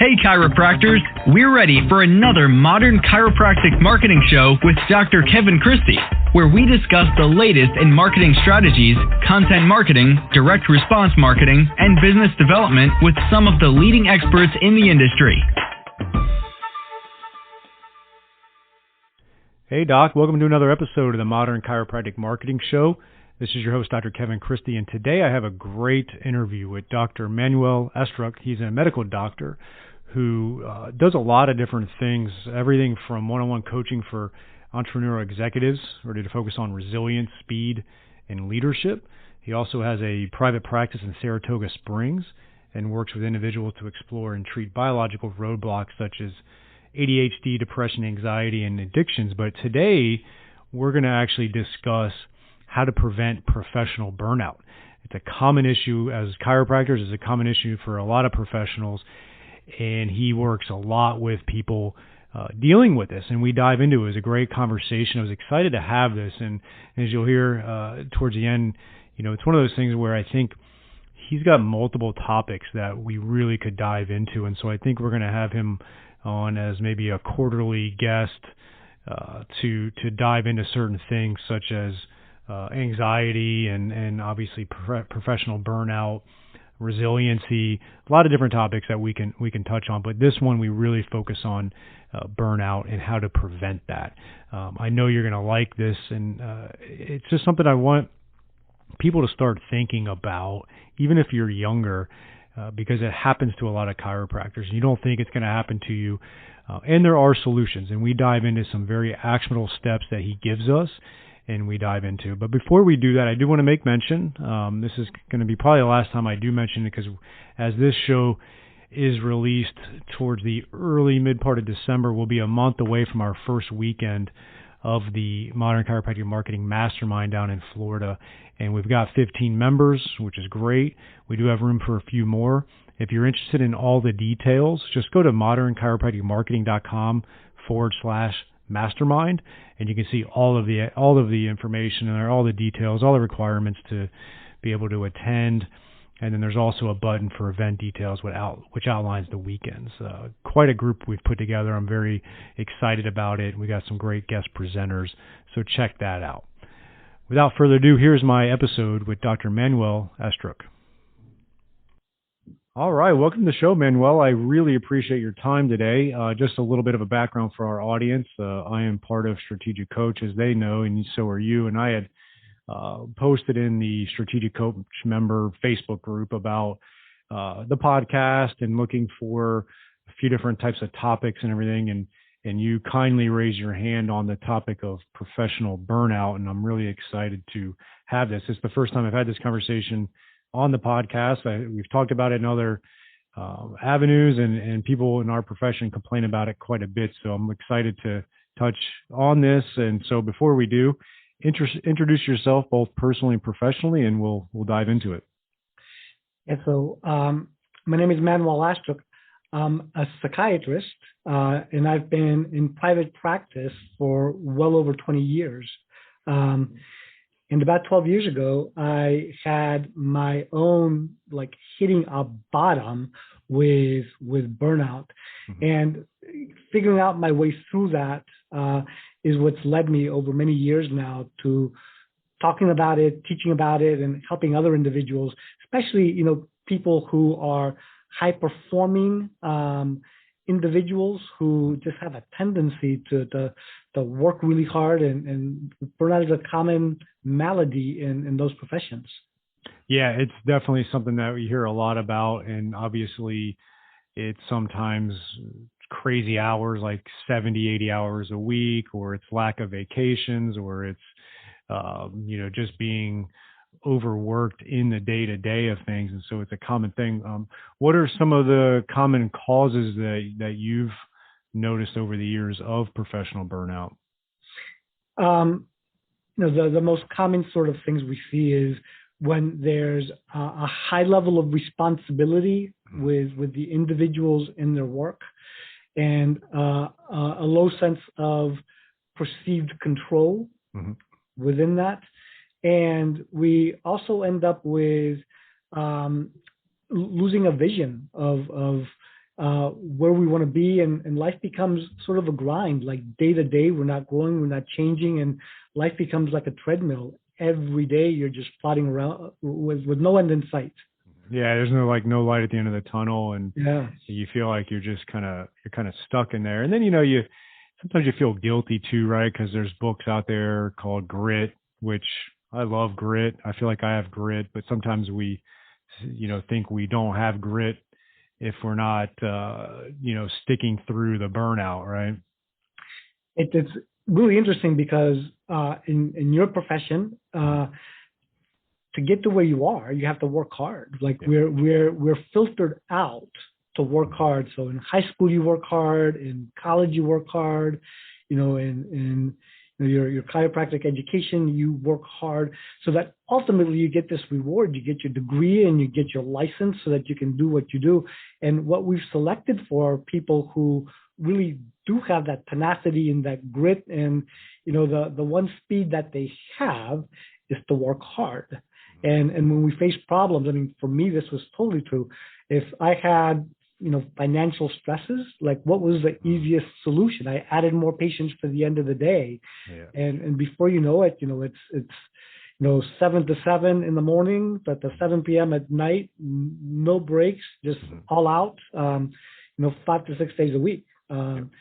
Hey chiropractors, we're ready for another modern chiropractic marketing show with Dr. Kevin Christie, where we discuss the latest in marketing strategies, content marketing, direct response marketing, and business development with some of the leading experts in the industry. Hey Doc, welcome to another episode of the Modern Chiropractic Marketing Show. This is your host, Dr. Kevin Christie, and today I have a great interview with Dr. Manuel Astruc. He's a medical doctor who does a lot of different things, everything from one-on-one coaching for entrepreneurial executives ready to focus on resilience, speed, and leadership. He also has a private practice in Saratoga Springs and works with individuals to explore and treat biological roadblocks such as ADHD, depression, anxiety, and addictions. But today, we're going to actually discuss how to prevent professional burnout. It's a common issue as chiropractors. It's a common issue for a lot of professionals, and he works a lot with people dealing with this, and we dive into it. It was a great conversation. I was excited to have this, and as you'll hear towards the end, you know, it's one of those things where I think he's got multiple topics that we really could dive into, and so I think we're going to have him on as maybe a quarterly guest to dive into certain things such as anxiety and obviously professional burnout, resiliency, a lot of different topics that we can touch on. But this one we really focus on burnout and how to prevent that. I know you're going to like this, and it's just something I want people to start thinking about, even if you're younger, because it happens to a lot of chiropractors. You don't think it's going to happen to you, and there are solutions, and we dive into some very actionable steps that he gives us and we dive into. But before we do that, I do want to make mention, this is going to be probably the last time I do mention it, because as this show is released towards the early mid part of December, we'll be a month away from our first weekend of the Modern Chiropractic Marketing Mastermind down in Florida. And we've got 15 members, which is great. We do have room for a few more. If you're interested in all the details, just go to modernchiropracticmarketing.com/mastermind, and you can see all of the information and all the details, all the requirements to be able to attend. And then there's also a button for event details which outlines the weekends. Quite a group we've put together. I'm very excited about it. We got some great guest presenters, so check that out. Without further ado, here's my episode with Dr. Manuel Astruc. All right, welcome to the show, Manuel. I really appreciate your time today. Just a little bit of a background for our audience. I am part of Strategic Coach, as they know, and so are you. And I had posted in the Strategic Coach member Facebook group about the podcast and looking for a few different types of topics and everything. And you kindly raised your hand on the topic of professional burnout. And I'm really excited to have this. It's the first time I've had this conversation on the podcast. We've talked about it in other avenues, and people in our profession complain about it quite a bit. So I'm excited to touch on this. And so before we do, introduce yourself both personally and professionally, and we'll dive into it. Yeah, so my name is Manuel Astruc. I'm a psychiatrist, and I've been in private practice for well over 20 years. And about 12 years ago, I had my own hitting a bottom with burnout, and figuring out my way through that is what's led me over many years now to talking about it, teaching about it, and helping other individuals, especially people who are high performing individuals who just have a tendency to work really hard, and burnout is a common malady in those professions. Yeah, it's definitely something that we hear a lot about, and obviously it's sometimes crazy hours, like 70, 80 hours a week, or it's lack of vacations, or it's, just being overworked in the day-to-day of things. And so it's a common thing. What are some of the common causes that you've noticed over the years of professional burnout? The most common sort of things we see is when there's a high level of responsibility with the individuals in their work, and a low sense of perceived control within that. And we also end up with losing a vision of where we want to be, and life becomes sort of a grind. Like day to day, we're not growing, we're not changing, and life becomes like a treadmill. Every day, you're just plodding around with no end in sight. Yeah, there's no light at the end of the tunnel, and Yeah, you feel like you're kind of stuck in there. And then you sometimes you feel guilty too, right? Because there's books out there called Grit, which I love grit. I feel like I have grit, but sometimes we think we don't have grit if we're not sticking through the burnout, right? it's really interesting because in your profession, to get to where you are, you have to work hard. Like we're filtered out to work hard. So in high school you work hard, in college you work hard, in your chiropractic education you work hard, so that ultimately you get this reward. You get your degree and you get your license so that you can do what you do. And what we've selected for people who really do have that tenacity and that grit, and the one speed that they have is to work hard. And when we face problems, I mean, for me, this was totally true. If I had, financial stresses, like what was the easiest solution? I added more patients for the end of the day. Yeah. And before you know it, it's 7 to 7 in the morning, but to 7 p.m. at night, no breaks, just all out, 5 to 6 days a week. And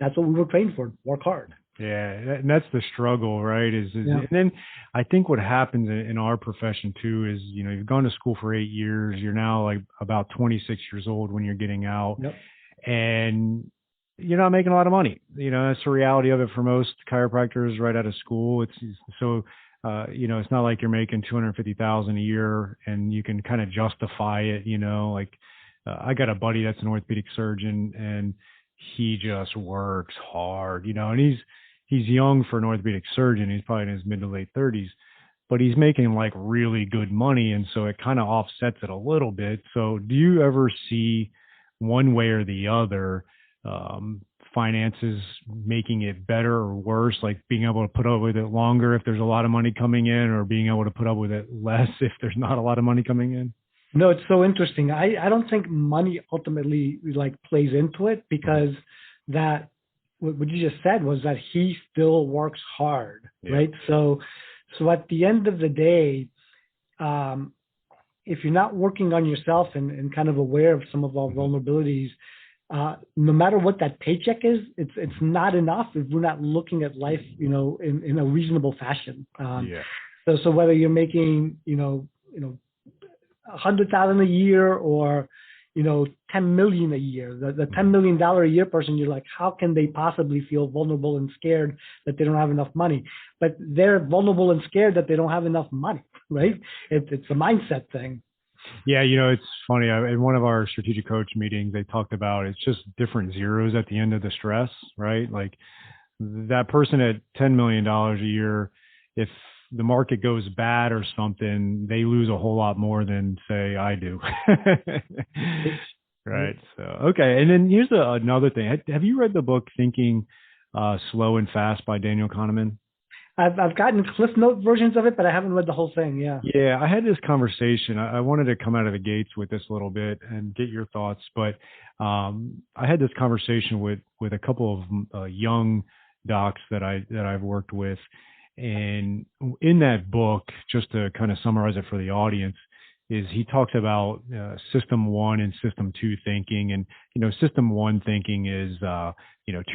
that's what we were trained for, work hard. Yeah, and that's the struggle, right? And then I think what happens in our profession too is, you've gone to school for 8 years. You're now like about 26 years old when you're getting out, and you're not making a lot of money. That's the reality of it for most chiropractors right out of school. It's not like you're making $250,000 a year and you can kind of justify it. I got a buddy that's an orthopedic surgeon, and he just works hard, and he's young for an orthopedic surgeon. He's probably in his mid to late 30s, but he's making like really good money. And so it kind of offsets it a little bit. So do you ever see one way or the other, finances making it better or worse, like being able to put up with it longer if there's a lot of money coming in, or being able to put up with it less if there's not a lot of money coming in? No, it's so interesting. I don't think money ultimately plays into it, because that what you just said was that he still works hard, right? So at the end of the day, if you're not working on yourself and kind of aware of some of our vulnerabilities, no matter what that paycheck is, it's not enough if we're not looking at life, in a reasonable fashion. So whether you're making, $100,000 a year or, $10 million a year, the $10 million a year person, you're like, how can they possibly feel vulnerable and scared that they don't have enough money? But they're vulnerable and scared that they don't have enough money, right? It's a mindset thing. Yeah, it's funny. In one of our strategic coach meetings, they talked about it's just different zeros at the end of the stress, right? Like that person at $10 million a year, if the market goes bad or something, they lose a whole lot more than say I do. Right. So, okay. And then here's another thing. Have you read the book Thinking Slow and Fast by Daniel Kahneman? I've gotten Cliff Note versions of it, but I haven't read the whole thing. Yeah. Yeah. I had this conversation. I wanted to come out of the gates with this a little bit and get your thoughts, but I had this conversation with a couple of young docs that I've worked with. And in that book, just to kind of summarize it for the audience, is he talks about system 1 and system 2 thinking. And, system 1 thinking is, 2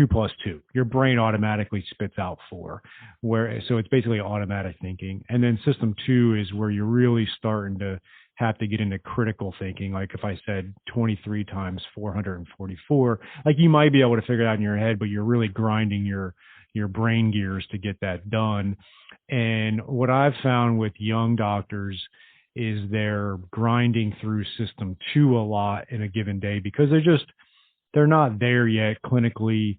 plus 2. Your brain automatically spits out 4. So it's basically automatic thinking. And then system 2 is where you're really starting to have to get into critical thinking. Like if I said 23 times 444, like you might be able to figure it out in your head, but you're really grinding your brain gears to get that done. And what I've found with young doctors is they're grinding through system 2 a lot in a given day because they're not there yet clinically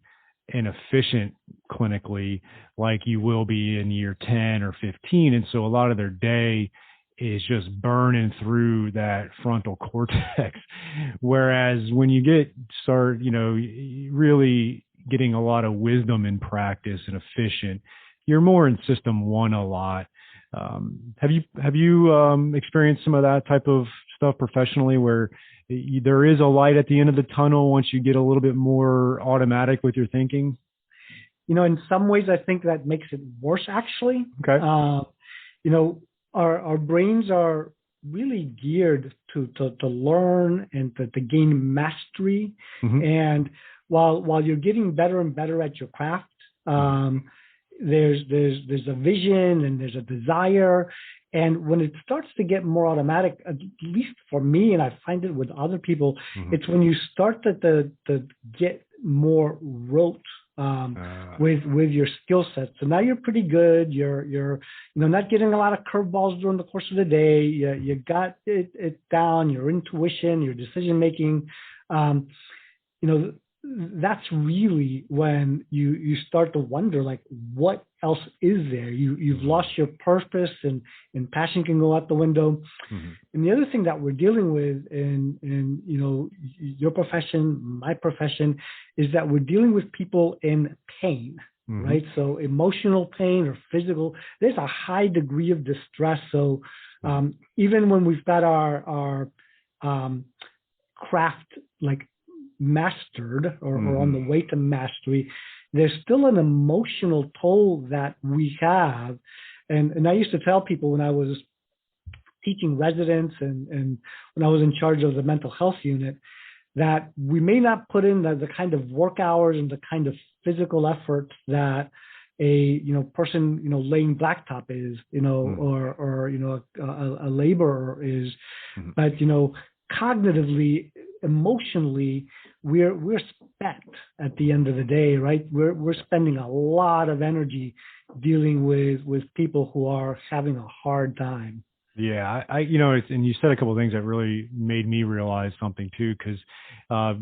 and efficient clinically like you will be in year 10 or 15. And so a lot of their day is just burning through that frontal cortex. Whereas when you start really getting a lot of wisdom in practice and efficient, you're more in system 1 a lot. Have you experienced some of that type of stuff professionally where there is a light at the end of the tunnel once you get a little bit more automatic with your thinking? In some ways, I think that makes it worse, actually. Okay. Our brains are really geared to learn and to gain mastery. Mm-hmm. And while you're getting better and better at your craft, there's a vision and there's a desire. And when it starts to get more automatic, at least for me, and I find it with other people, it's when you start to get more rote with your skill set. So now you're pretty good. You're not getting a lot of curveballs during the course of the day. You got it down. Your intuition, your decision making. That's really when you start to wonder, like, what else is there? You've lost your purpose, and passion can go out the window. And the other thing that we're dealing with in your profession, my profession, is that we're dealing with people in pain, right? So emotional pain or physical, there's a high degree of distress. So even when we've got our craft like mastered or on the way to mastery, there's still an emotional toll that we have. And I used to tell people when I was teaching residents and when I was in charge of the mental health unit, that we may not put in the kind of work hours and the kind of physical effort that a person laying blacktop is, or a laborer is, but cognitively, emotionally, we're spent at the end of the day, right? We're spending a lot of energy dealing with people who are having a hard time. Yeah, and you said a couple of things that really made me realize something too, because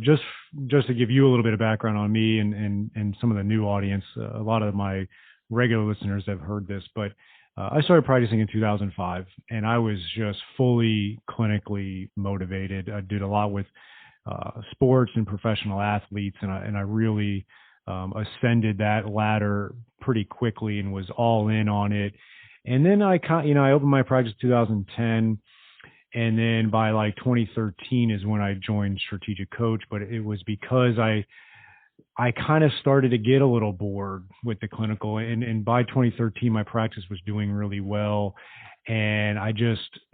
just to give you a little bit of background on me and some of the new audience, a lot of my regular listeners have heard this, but I started practicing in 2005, and I was just fully clinically motivated. I did a lot with sports and professional athletes, and I really ascended that ladder pretty quickly and was all in on it. And then I opened my practice in 2010, and then by like 2013 is when I joined Strategic Coach. But it was because I kind of started to get a little bored with the clinical, and by 2013 my practice was doing really well, and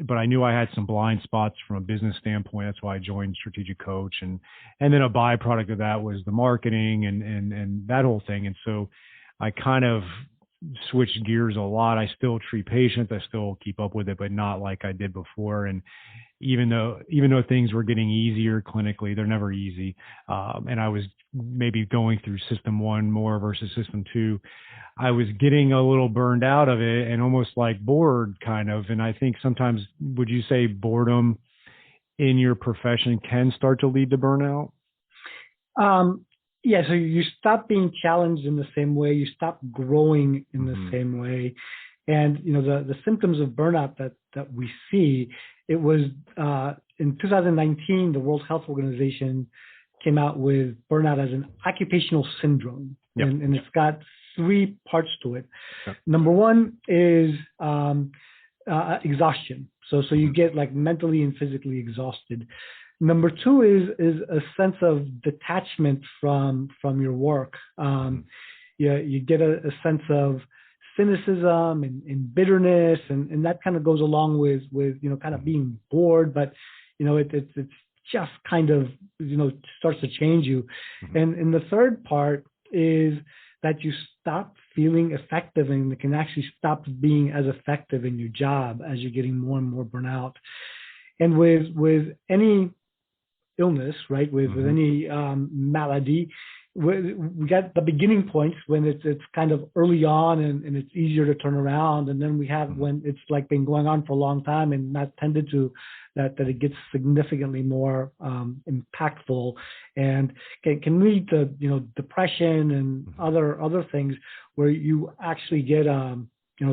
but I knew I had some blind spots from a business standpoint. That's why I joined Strategic Coach, and then a byproduct of that was the marketing and that whole thing. And so I kind of switched gears a lot. I still treat patients, I still keep up with it, but not like I did before. And even though things were getting easier clinically, they're never easy. And I was maybe going through system 1 more versus system 2. I was getting a little burned out of it and almost like bored kind of. And I think sometimes, would you say boredom in your profession can start to lead to burnout? Yeah, so you stop being challenged in the same way, you stop growing in the same way. And, the symptoms of burnout that we see, it was in 2019, the World Health Organization came out with burnout as an occupational syndrome. Yep. And it's got 3 parts to it. Yep. Number 1 is exhaustion. So you get like mentally and physically exhausted. Number 2 is a sense of detachment from your work. You get a sense of cynicism and bitterness, and that kind of goes along with kind of being bored, but it's just kind of starts to change you. And the third part is that you stop feeling effective and can actually stop being as effective in your job as you're getting more and more burnout. And with any illness, right, with any malady, we got the beginning points when it's kind of early on and it's easier to turn around, and then we have when it's like been going on for a long time and not tended to, that it gets significantly more impactful and can lead to depression and other things where you actually get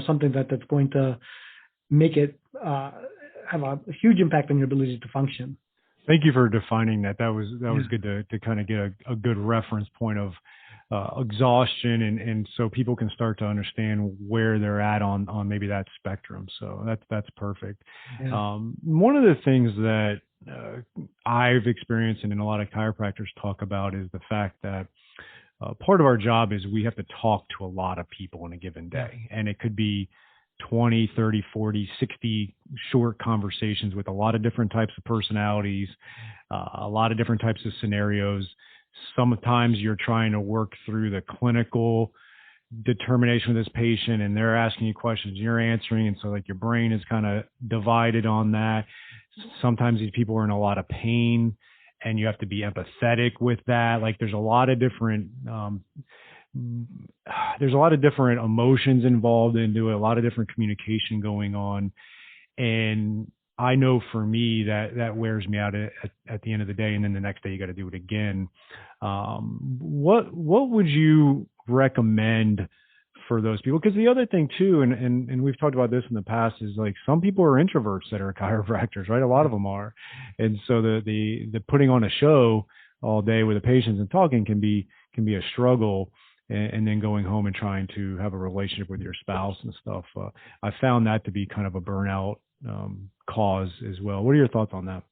something that's going to make it have a huge impact on your ability to function. Thank you for defining that. That was good to kind of get a good reference point of exhaustion, and so people can start to understand where they're at on maybe that spectrum. So that's perfect. Yeah. One of the things that I've experienced and a lot of chiropractors talk about is the fact that part of our job is we have to talk to a lot of people in a given day, and it could be 20, 30, 40, 60 short conversations with a lot of different types of personalities, a lot of different types of scenarios. Sometimes you're trying to work through the clinical determination of this patient, and they're asking you questions, you're answering, and so like your brain is kind of divided on that. Sometimes these people are in a lot of pain, and you have to be empathetic with that. Like there's a lot of different emotions involved into it, a lot of different communication going on. And I know for me that wears me out at the end of the day. And then the next day you got to do it again. What would you recommend for those people? Because the other thing too, and we've talked about this in the past, is like some people are introverts that are chiropractors, right? A lot of them are. And so the putting on a show all day with the patients and talking can be a struggle. And then going home and trying to have a relationship with your spouse and stuff. I found that to be kind of a burnout cause as well. What are your thoughts on that?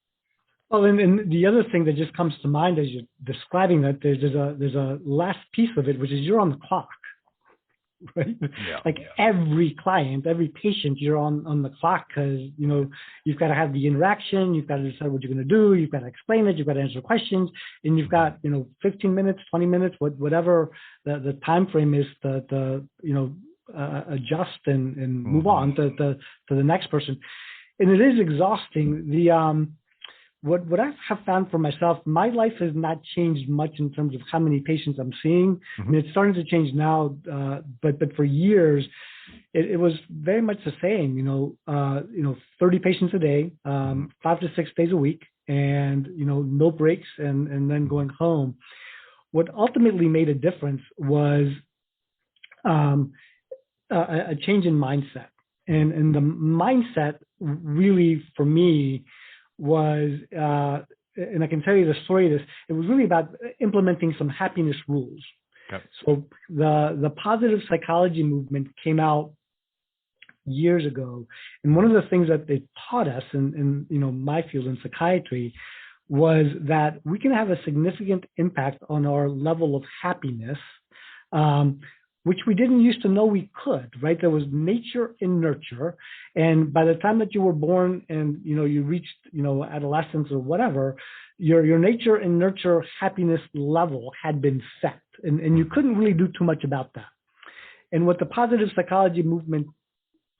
Well, and the other thing that just comes to mind as you're describing that, there's a last piece of it, which is you're on the clock, right? Yeah, every client, every patient, you're on the clock because, you've got to have the interaction, you've got to decide what you're going to do, you've got to explain it, you've got to answer questions, and you've got, 15 minutes, 20 minutes, whatever the time frame is to adjust and move on to the next person. And it is exhausting. What I have found for myself, my life has not changed much in terms of how many patients I'm seeing. I mean, it's starting to change now, but for years, it was very much the same. 30 patients a day, 5 to 6 days a week, and no breaks, and then going home. What ultimately made a difference was a change in mindset, and the mindset really for me was, and I can tell you the story of this, it was really about implementing some happiness rules. Okay. So the positive psychology movement came out years ago. And one of the things that they taught us in my field in psychiatry was that we can have a significant impact on our level of happiness, which we didn't used to know we could, right? There was nature and nurture. And by the time that you were born and, you reached, adolescence or whatever, your nature and nurture happiness level had been set, and you couldn't really do too much about that. And what the positive psychology movement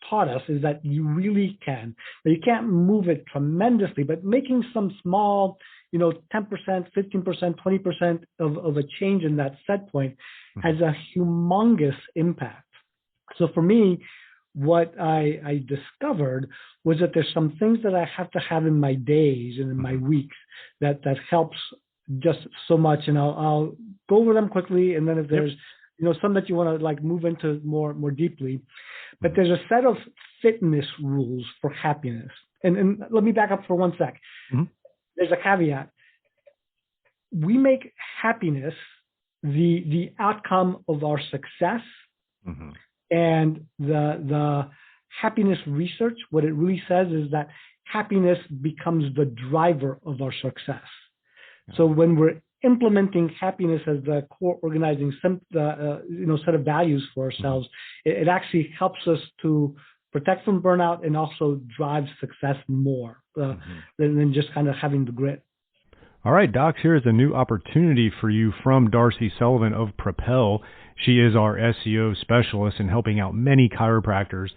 taught us is that you really can. Now, you can't move it tremendously, but making some small, 10%, 15%, 20% of a change in that set point has a humongous impact. So for me, what I discovered was that there's some things that I have to have in my days and in my weeks that helps just so much. And I'll go over them quickly. And then if there's, some that you want to move into more deeply, but there's a set of fitness rules for happiness. And let me back up for one sec. Mm-hmm. There's a caveat. We make happiness the outcome of our success, and the happiness research, what it really says is that happiness becomes the driver of our success. So when we're implementing happiness as the core organizing set of values for ourselves, it actually helps us to protect from burnout and also drive success more than just kind of having the grit. All right, docs, here is a new opportunity for you from Darcy Sullivan of Propel. She is our SEO specialist in helping out many chiropractors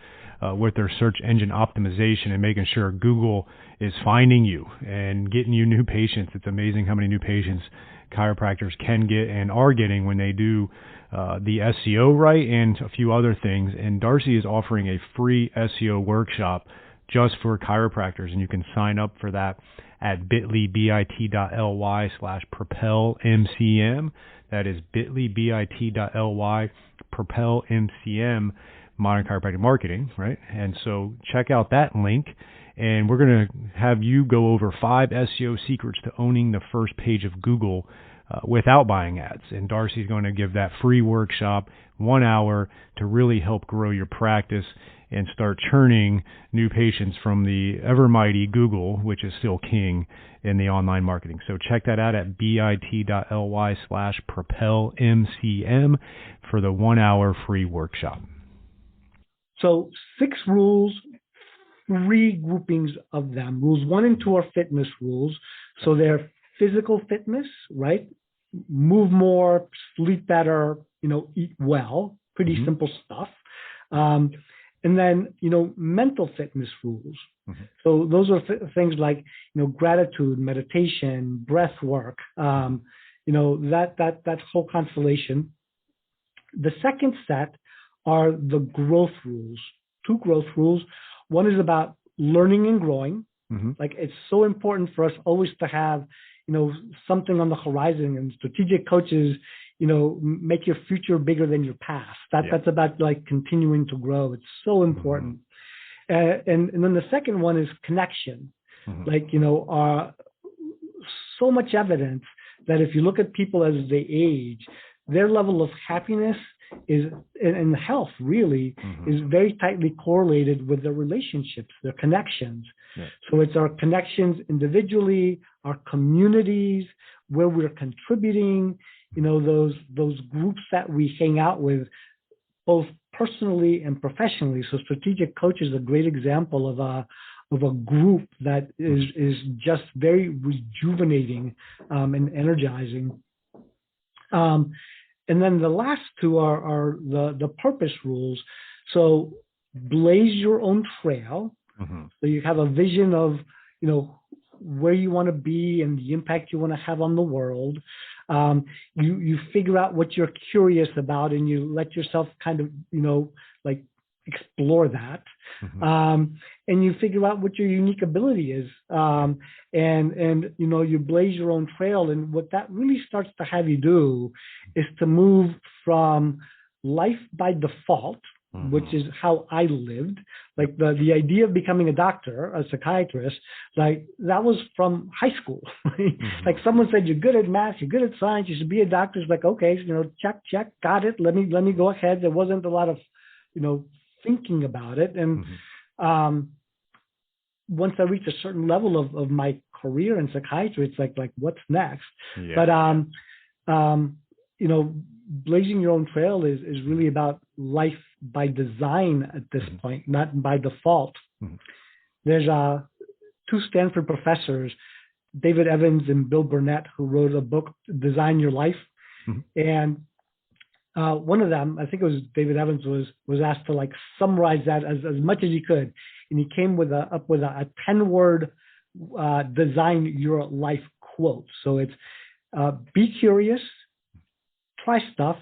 with their search engine optimization and making sure Google is finding you and getting you new patients. It's amazing how many new patients chiropractors can get and are getting when they do the SEO right and a few other things. And Darcy is offering a free SEO workshop just for chiropractors, and you can sign up for that at bit.ly/propelmcm. That is bit.ly/propelmcm, Modern Chiropractic Marketing, right? And so check out that link, and we're going to have you go over 5 SEO secrets to owning the first page of Google without buying ads. And Darcy's going to give that free workshop, 1 hour, to really help grow your practice and start churning new patients from the ever mighty Google, which is still king in the online marketing. So check that out at bit.ly/propelmcm for the 1 hour free workshop. So 6 rules, 3 groupings of them. Rules 1 and 2 are fitness rules. So they're physical fitness, right? Move more, sleep better, eat well, pretty simple stuff. And then, mental fitness rules. So those are things like, gratitude, meditation, breath work, that whole constellation. The second set are the growth rules, 2 growth rules. One is about learning and growing. Like, it's so important for us always to have, something on the horizon, and strategic coaches, make your future bigger than your past. That's about like continuing to grow. It's so important. And then the second one is connection. Like, so much evidence that if you look at people as they age, their level of happiness is, and health really, is very tightly correlated with their relationships, their connections. So it's our connections individually, our communities, where we're contributing, those groups that we hang out with, both personally and professionally. So strategic coach is a great example of a group that is just very rejuvenating and energizing. And then the last 2 are the purpose rules. So blaze your own trail. So you have a vision of, where you want to be and the impact you want to have on the world. You figure out what you're curious about, and you let yourself kind of, explore that. And you figure out what your unique ability is. And you blaze your own trail. And what that really starts to have you do is to move from life by default, which is how I lived. Like the idea of becoming a doctor, a psychiatrist, like that was from high school. Like someone said, you're good at math, you're good at science, you should be a doctor. It's like, okay, check, got it. Let me go ahead. There wasn't a lot of, thinking about it. And once I reached a certain level of my career in psychiatry, it's like what's next? But blazing your own trail is really about life by design at this point, not by default. There's 2 Stanford professors, David Evans and Bill Burnett, who wrote a book, Design Your Life. And one of them, I think it was David Evans, was asked to summarize that as much as he could, and he came up with a 10-word design your life quote. So it's be curious, try stuff,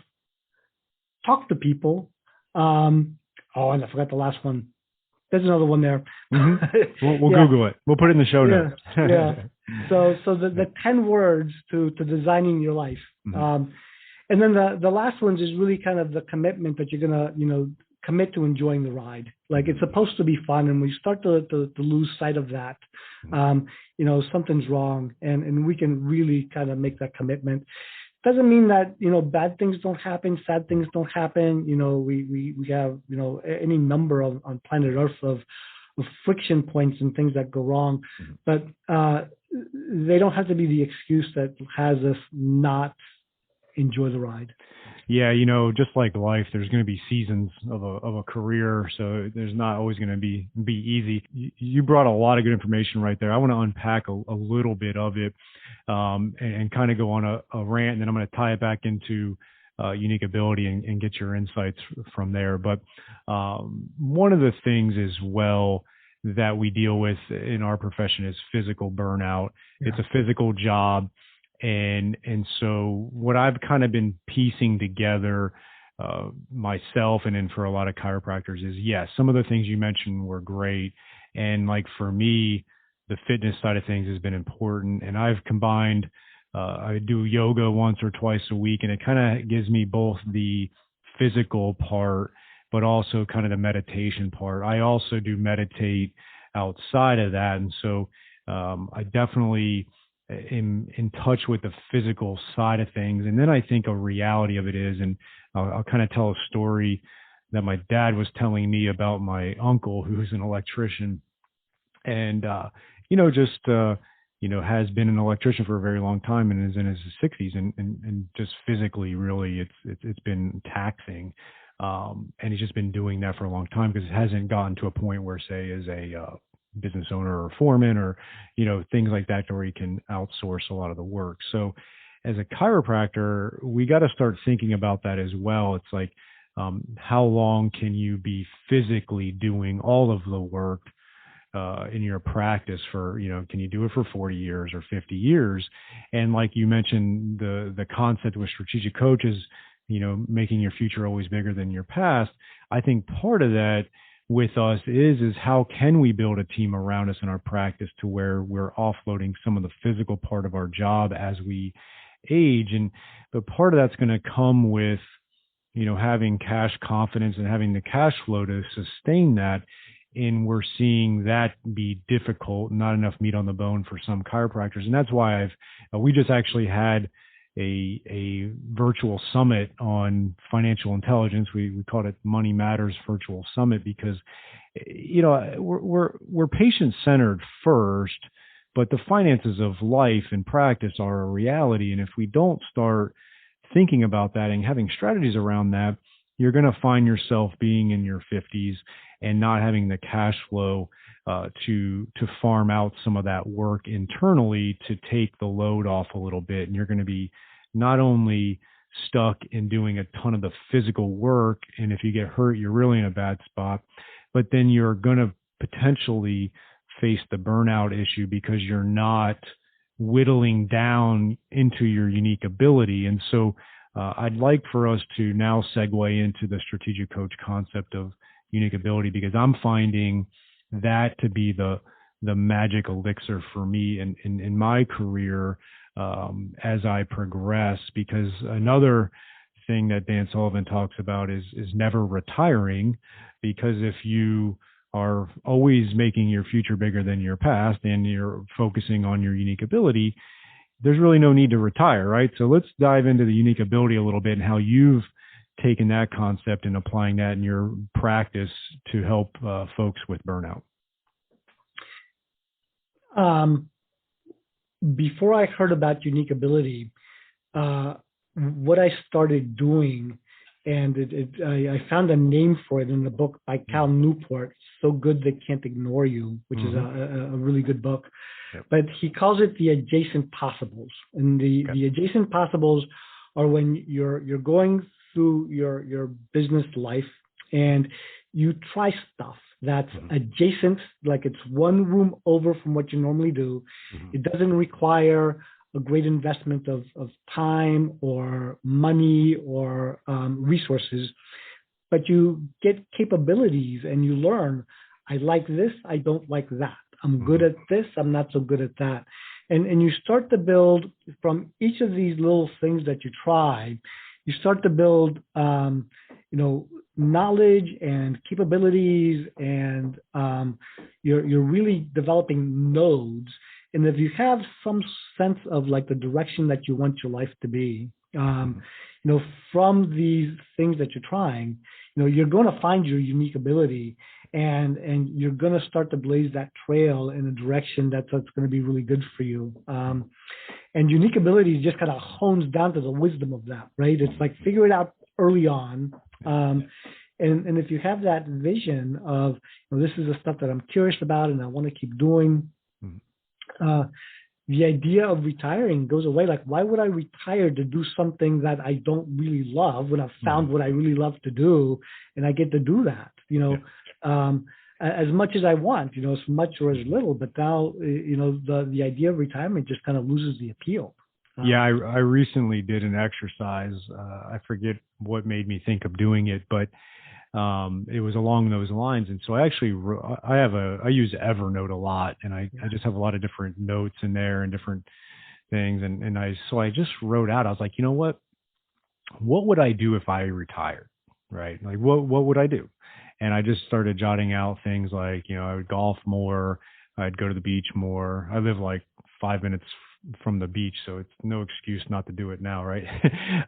talk to people. And I forgot the last one. There's another one there. We'll Google it. We'll put it in the show notes. So the 10 words to designing your life. And then the last ones is really kind of the commitment that you're going to, commit to enjoying the ride. Like, it's supposed to be fun. And we start to lose sight of that. Something's wrong, and we can really kind of make that commitment. Doesn't mean that, bad things don't happen, sad things don't happen. We have, any number on planet Earth of friction points and things that go wrong, but they don't have to be the excuse that has us not enjoy the ride. Yeah, just like life, there's going to be seasons of a career, so there's not always going to be easy. You brought a lot of good information right there. I want to unpack a little bit of it and kind of go on a rant, and then I'm going to tie it back into unique ability and get your insights from there. But one of the things as well that we deal with in our profession is physical burnout. It's a physical job. And so what I've kind of been piecing together myself and then for a lot of chiropractors is, yes, some of the things you mentioned were great. And like for me, the fitness side of things has been important. And I've combined, I do yoga once or twice a week, and it kind of gives me both the physical part, but also kind of the meditation part. I also do meditate outside of that. And so I definitely in touch with the physical side of things. And then I think a reality of it is, and I'll kind of tell a story that my dad was telling me about my uncle, who's an electrician, and has been an electrician for a very long time and is in his 60s, and just physically, really, it's been taxing. And he's just been doing that for a long time because it hasn't gotten to a point where, say, as a business owner or foreman or, things like that, where he can outsource a lot of the work. So as a chiropractor, we got to start thinking about that as well. It's like, how long can you be physically doing all of the work in your practice for, can you do it for 40 years or 50 years? And like you mentioned, the concept with strategic coaches, making your future always bigger than your past. I think part of that with us is how can we build a team around us in our practice to where we're offloading some of the physical part of our job as we age. But part of that's going to come with, having cash confidence and having the cash flow to sustain that. And we're seeing that be difficult, not enough meat on the bone for some chiropractors. And that's why we just actually had a virtual summit on financial intelligence. We called it Money Matters Virtual Summit because, we're patient-centered first, but the finances of life and practice are a reality. And if we don't start thinking about that and having strategies around that, you're going to find yourself being in your 50s and not having the cash flow to farm out some of that work internally to take the load off a little bit. And you're going to be not only stuck in doing a ton of the physical work, and if you get hurt, you're really in a bad spot, but then you're going to potentially face the burnout issue because you're not whittling down into your unique ability. And so I'd like for us to now segue into the strategic coach concept of unique ability, because I'm finding that to be the magic elixir for me in my career as I progress. Because another thing that Dan Sullivan talks about is never retiring, because if you are always making your future bigger than your past and you're focusing on your unique ability, there's really no need to retire, right? So let's dive into the unique ability a little bit and how you've taken that concept and applying that in your practice to help folks with burnout. Before I heard about unique ability, what I started doing, and I found a name for it in the book by Cal Newport, So Good They Can't Ignore You, which is a really good book. Yep. But he calls it the adjacent possibles. And the adjacent possibles are when you're going through your business life and you try stuff that's adjacent, like it's one room over from what you normally do. It doesn't require a great investment of time or money or resources, but you get capabilities and you learn, I like this, I don't like that. I'm good at this, I'm not so good at that. And you start to build from each of these little things that you try, you start to build, knowledge and capabilities, and you're really developing nodes. And if you have some sense of like the direction that you want your life to be, from these things that you're trying, you're going to find your unique ability, and you're going to start to blaze that trail in a direction that's going to be really good for you. And unique ability just kind of hones down to the wisdom of that, right? It's like figure it out early on. And if you have that vision of, this is the stuff that I'm curious about and I want to keep doing, the idea of retiring goes away. Like, why would I retire to do something that I don't really love when I've found what I really love to do, and I get to do that, as much as I want, as much or as little. But now, the idea of retirement just kind of loses the appeal. I recently did an exercise. I forget what made me think of doing it, but it was along those lines. And so I actually, I use Evernote a lot, and I just have a lot of different notes in there and different things. And I just wrote out, I was like, what would I do if I retired? Right? Like, what would I do? And I just started jotting out things like, I would golf more. I'd go to the beach more. I live like 5 minutes from the beach, so it's no excuse not to do it now, right?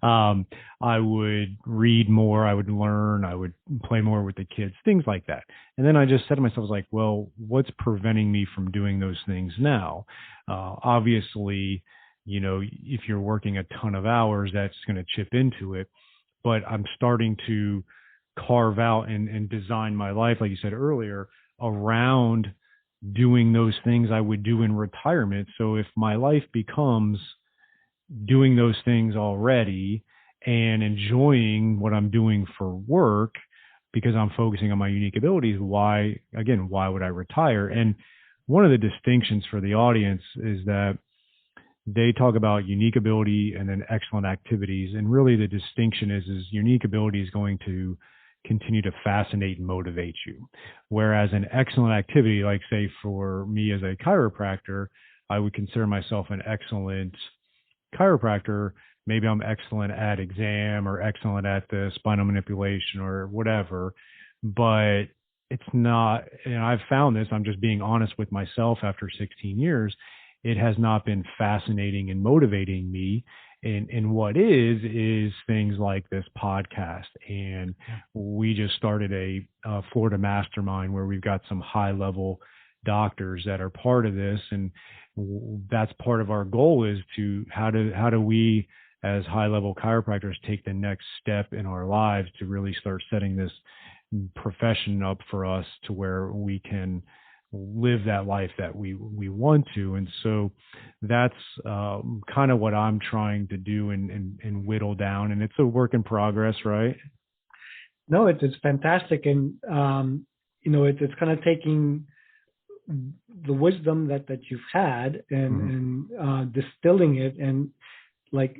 I would read more, I would learn, I would play more with the kids, things like that. And then I just said to myself, like, well, what's preventing me from doing those things now? Obviously, if you're working a ton of hours, that's going to chip into it. But I'm starting to carve out and design my life, like you said earlier, around doing those things I would do in retirement. So if my life becomes doing those things already and enjoying what I'm doing for work because I'm focusing on my unique abilities, why would I retire? And one of the distinctions for the audience is that they talk about unique ability and then excellent activities. And really the distinction is unique ability is going to continue to fascinate and motivate you. Whereas an excellent activity, like say for me as a chiropractor, I would consider myself an excellent chiropractor. Maybe I'm excellent at exam or excellent at the spinal manipulation or whatever, but it's not, and I've found this, I'm just being honest with myself after 16 years, it has not been fascinating and motivating me. And what is things like this podcast. And we just started a Florida mastermind where we've got some high level doctors that are part of this. And that's part of our goal is to how do we as high level chiropractors take the next step in our lives to really start setting this profession up for us to where we can live that life that we want to. And so that's kind of what I'm trying to do and whittle down. And it's a work in progress, right? No, it's fantastic. And, it's kind of taking the wisdom that you've had and distilling it and like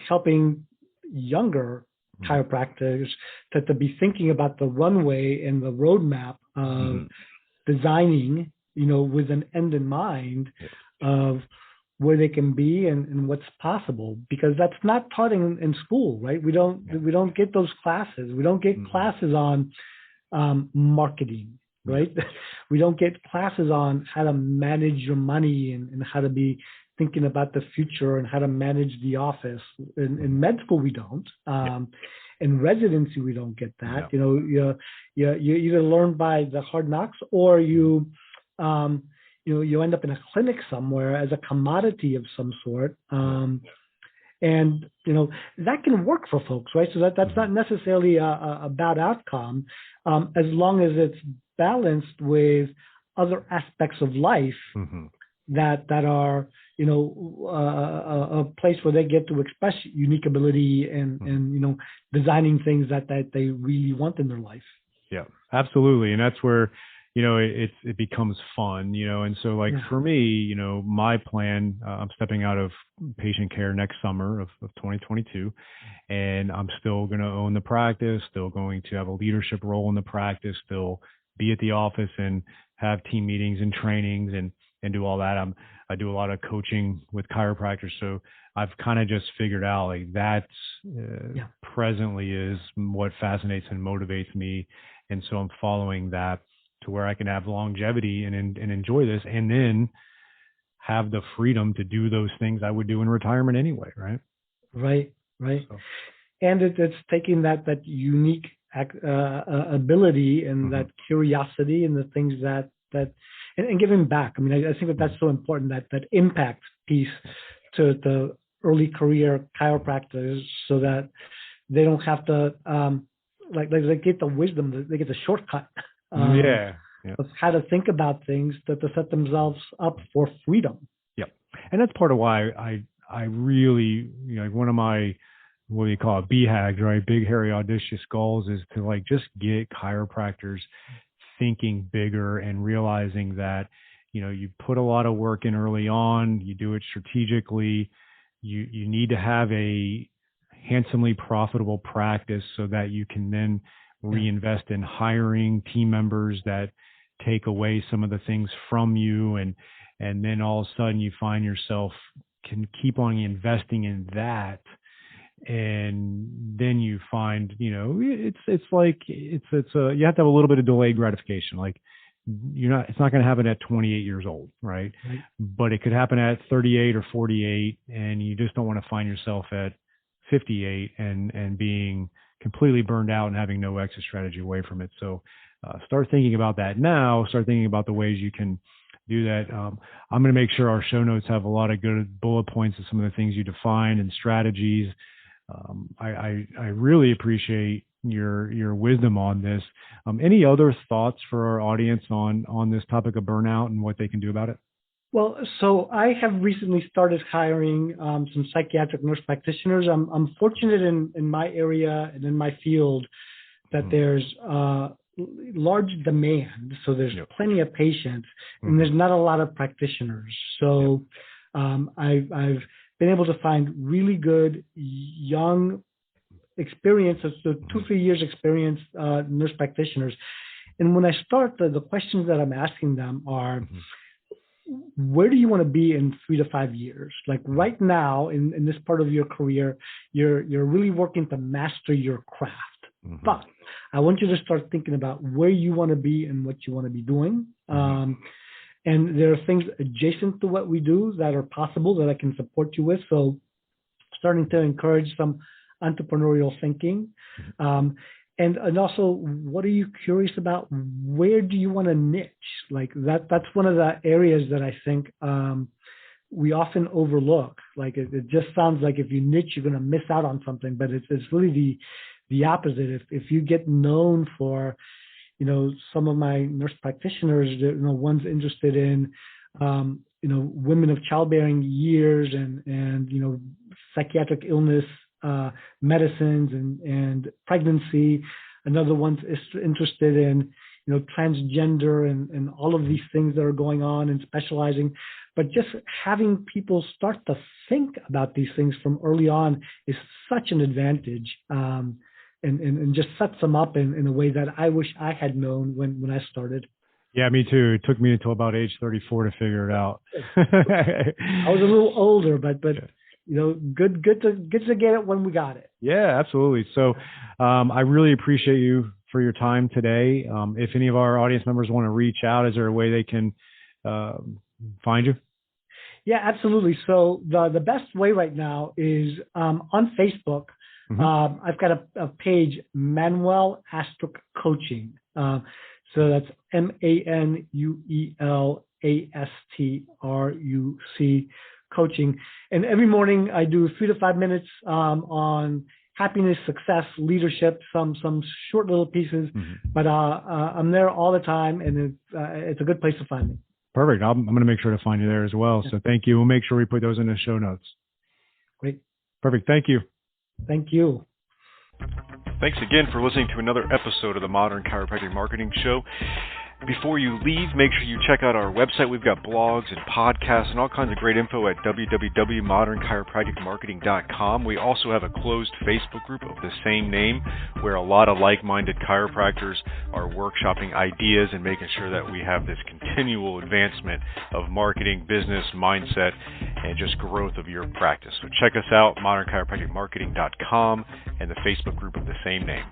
helping younger chiropractors to be thinking about the runway and the roadmap of designing, with an end in mind of where they can be and what's possible, because that's not taught in school, right? We don't get those classes. We don't get classes on marketing, right? We don't get classes on how to manage your money and how to be thinking about the future and how to manage the office. In med school, we don't. In residency, we don't get that. You either learn by the hard knocks or you end up in a clinic somewhere as a commodity of some sort. And that can work for folks, right? So that's not necessarily a bad outcome, as long as it's balanced with other aspects of life that are a place where they get to express unique ability and designing things that they really want in their life. Yeah, absolutely. And that's where it becomes fun, and so for me, my plan, I'm stepping out of patient care next summer of 2022, and I'm still going to own the practice, still going to have a leadership role in the practice, still be at the office and have team meetings and trainings and do all that. I do a lot of coaching with chiropractors. So I've kind of just figured out like that's presently is what fascinates and motivates me. And so I'm following that to where I can have longevity and enjoy this, and then have the freedom to do those things I would do in retirement anyway. Right. Right. So. And it's taking that unique ability and that curiosity and the things that and giving back. I mean, I think that's so important, that impact piece to the early career chiropractors, so that they don't have to they get the wisdom, they get the shortcut of how to think about things to set themselves up for freedom. Yep. And that's part of why I really, one of my, what do you call it, BHAGs, right? Big, hairy, audacious goals is to just get chiropractors thinking bigger and realizing that, you put a lot of work in early on, you do it strategically, you need to have a handsomely profitable practice so that you can then reinvest in hiring team members that take away some of the things from you. And then all of a sudden you find yourself can keep on investing in that. And then you find, you have to have a little bit of delayed gratification. Like it's not going to happen at 28 years old, right? But it could happen at 38 or 48, and you just don't want to find yourself at 58 and being completely burned out and having no exit strategy away from it. So start thinking about that now. Start thinking about the ways you can do that. I'm going to make sure our show notes have a lot of good bullet points of some of the things you define and strategies. I really appreciate your wisdom on this. Any other thoughts for our audience on this topic of burnout and what they can do about it? Well, so I have recently started hiring some psychiatric nurse practitioners. I'm fortunate in my area and in my field that there's large demand. So there's plenty of patients and there's not a lot of practitioners. So I've been able to find really good young experience, so 2-3 years experience nurse practitioners. And when I start, the questions that I'm asking them are, where do you want to be in 3 to 5 years? Like right now in this part of your career, you're really working to master your craft. But I want you to start thinking about where you want to be and what you want to be doing. And there are things adjacent to what we do that are possible that I can support you with. So starting to encourage some entrepreneurial thinking. And also, what are you curious about? Where do you want to niche? Like that's one of the areas that I think we often overlook. Like it just sounds like if you niche, you're going to miss out on something, but it's really the opposite. If you get known for, some of my nurse practitioners, one's interested in, women of childbearing years and psychiatric illness, medicines and pregnancy. Another one's interested in, transgender and all of these things that are going on and specializing. But just having people start to think about these things from early on is such an advantage. And just sets them up in a way that I wish I had known when I started. Yeah, me too. It took me until about age 34 to figure it out. I was a little older, but good to get it when we got it. Yeah, absolutely. So I really appreciate you for your time today. If any of our audience members want to reach out, is there a way they can find you? Yeah, absolutely. So the best way right now is on Facebook. I've got a page, Manuel Astruc Coaching. So that's MANUELASTRUC Coaching. And every morning I do 3 to 5 minutes on happiness, success, leadership, some short little pieces. But I'm there all the time, and it's a good place to find me. Perfect. I'm going to make sure to find you there as well. Yeah. So thank you. We'll make sure we put those in the show notes. Great. Perfect. Thank you. Thank you. Thanks again for listening to another episode of the Modern Chiropractic Marketing Show. Before you leave, make sure you check out our website. We've got blogs and podcasts and all kinds of great info at www.modernchiropracticmarketing.com. We also have a closed Facebook group of the same name where a lot of like-minded chiropractors are workshopping ideas and making sure that we have this continual advancement of marketing, business, mindset, and just growth of your practice. So check us out, modernchiropracticmarketing.com, and the Facebook group of the same name.